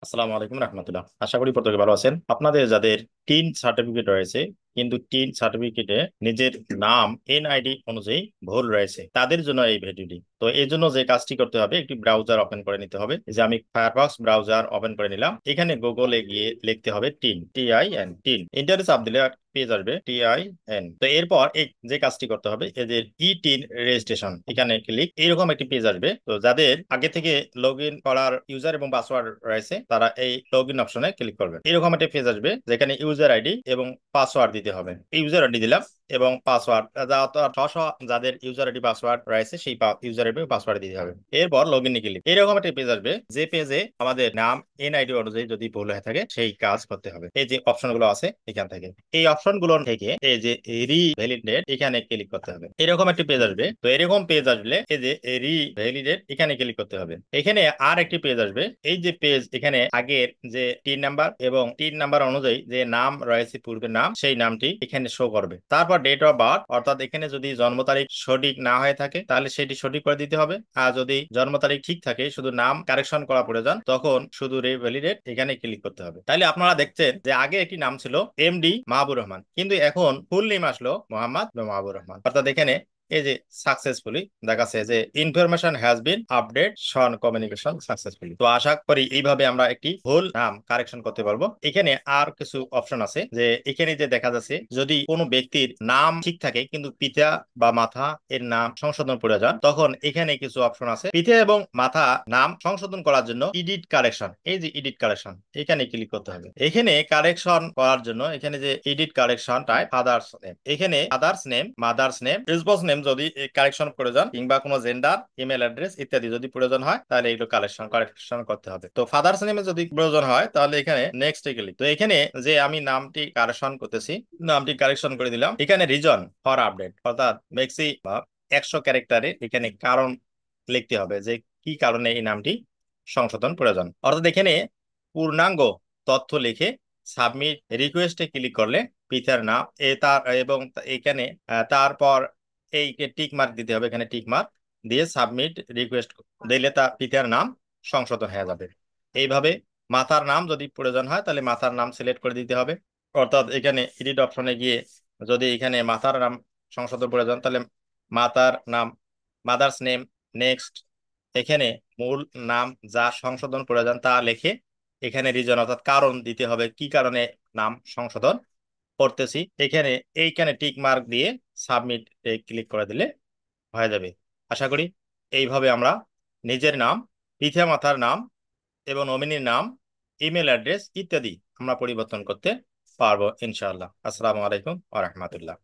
আসসালামু আলাইকুম রহমতুল্লাহ। আশা করি প্রত্যেকে ভালো আছেন। আপনাদের যাদের টিন সার্টিফিকেট রয়েছে কিন্তু টিন সার্টিফিকেটে নিজের নাম এনআইডি অনুযায়ী ভুল রয়েছে, তাদের জন্য এই ভিডিওটি। তো এই জন্য যে কাজটি করতে হবে, একটি ব্রাউজার ওপেন করে নিতে হবে। এই যে আমি ফায়ারফক্স ব্রাউজার ওপেন করে নিলাম। এখানে গুগলে গিয়ে লিখতে হবে টিন, TIN, টিন। ইন্টারে চাপ দিলে পেজ আসবে TIN। তো এরপর এই যে কাজটি করতে হবে, এই যে ই টিন রেজিস্ট্রেশন, এখানে ক্লিক, এরকম একটি পেজ আসবে। তো যাদের আগে থেকে লগ ইন করার ইউজার এবং পাসওয়ার্ড রয়েছে, তারা এই লগ ইন অপশনে ক্লিক করবে। এরকম একটা পেজ আসবে যেখানে ইউজার আইডি এবং পাসওয়ার্ড দিতে হবে। ইউজার আইডি দিলাম এবং পাসওয়ার্ড যাদের ইউজার আইডি পাসওয়ার্ড রয়েছে সেই ইউজার আইডি পাসওয়ার্ড দিতে হবে। এরপর লগ ইন ক্লিক, এরকম একটা পেজ আসবে যে পেজে আমাদের নাম এনআইডি অনুযায়ী যদি ভুল হয়ে থাকে সেই কাজ করতে হবে। এই যে অপশনগুলো আছে এখান থেকে, এই অপশনগুলো থেকে এই যে রিভ্যালিডেট এখানে ক্লিক করতে হবে। এরকম একটা পেজ আসবে। তো এরকম পেজ আসলে এই যে রিভ্যালিডেট এখানে ক্লিক করতে হবে। এখানে আর একটি পেজ আসবে। এই যে পেজ, এখানে আগের যে টিন নাম্বার এবং টিন নাম্বার অনুযায়ী যে নাম রয়েছে, পূর্বের নাম, সেই নামটি এখানে শো করবে। তারপর ডেট অফ বার্থ, অর্থাৎ এখানে যদি জন্ম তারিখ সঠিক না হয়ে থাকে তাহলে সেটি সঠিক করে দিতে হবে। আর যদি জন্ম তারিখ ঠিক থাকে, শুধু নাম কারেকশন করা প্রয়োজন, তখন শুধু রিভ্যালিডেট এখানে ক্লিক করতে হবে। তাহলে আপনারা দেখছেন যে আগে একটি নাম ছিল MD মাহবুর রহমান, কিন্তু এখন ফুল নেম আসলো মোহাম্মদ মাহবুর রহমান। অর্থাৎ এখানে এই যে সাকসেসফুলি দেখাচ্ছে যে information has been updated shown communication successfully. তো আশা করি এইভাবে আমরা একটি ভুল নাম কারেকশন করতে পারবো। এখানে আর কিছু অপশন আছে, যে এখানে যে দেখা যাচ্ছে যদি কোনো ব্যক্তির নাম ঠিক থাকে কিন্তু পিতা বা মাতা এর নাম সংশোধন প্রয়োজন, তখন এখানে কিছু অপশন আছে। পিতা এবং মাতা নাম সংশোধন করার জন্য এডিট কারেকশন, এই যে এডিট কারেকশন এখানে ক্লিক করতে হবে। এখানে কারেকশন করার জন্য এখানে যে edit correction type father's name, এখানে father's name, mother's name, spouse name যদি কারেকশন প্রয়োজন, কিংবা কোনো জেন্ডার, ইমেল অ্যাড্রেস ইত্যাদি যদি প্রয়োজন হয়, তাহলে এগুলো কারেকশন করতে হবে। তো ফাদার্স নেমে যদি প্রয়োজন হয় তাহলে এখানে নেক্সট এ ক্লিক। তো এখানে যে আমি নামটি কারেকশন করতেছি, নামটি কারেকশন করে দিলাম। এখানে রিজন ফর আপডেট, অর্থাৎ ম্যাক্সিমাম 100 ক্যারেক্টারে এখানে কারণ লিখতে হবে যে কি কারণে এই নামটি সংশোধন প্রয়োজন। অর্থাৎ এখানে পূর্ণাঙ্গ তথ্য লিখে সাবমিট রিকোয়েস্টে ক্লিক করলে পিতার নাম তার এবং এখানে তারপর এই টিক মার্ক দিতে হবে। এখানে টিক মার্ক দিয়ে সাবমিট রিকোয়েস্ট দিলে তার পিতার নাম সংশোধন হয়ে যাবে। এইভাবে মাতার নাম যদি প্রয়োজন হয় তাহলে মাতার নাম সিলেক্ট করে দিতে হবে। অর্থাৎ এখানে এডিট অপশনে গিয়ে যদি এখানে মাতার নাম সংশোধন প্রয়োজন, তাহলে মাতার নাম, মাদার্স নেম, নেক্সট, এখানে মূল নাম যা সংশোধন প্রয়োজন তা লিখে এখানে রিজন অর্থাৎ কারণ দিতে হবে, কি কারণে নাম সংশোধন করতেছি। এইখানে টিক মার্ক দিয়ে সাবমিট ক্লিক করে দিলে হয়ে যাবে। আশা করি এইভাবে আমরা নিজের নাম, পিতা মাতার নাম এবং নমিনির নাম, ইমেল অ্যাড্রেস ইত্যাদি আমরা পরিবর্তন করতে পারবো ইনশাআল্লাহ। আসসালামু আলাইকুম ওয়া রাহমাতুল্লাহ।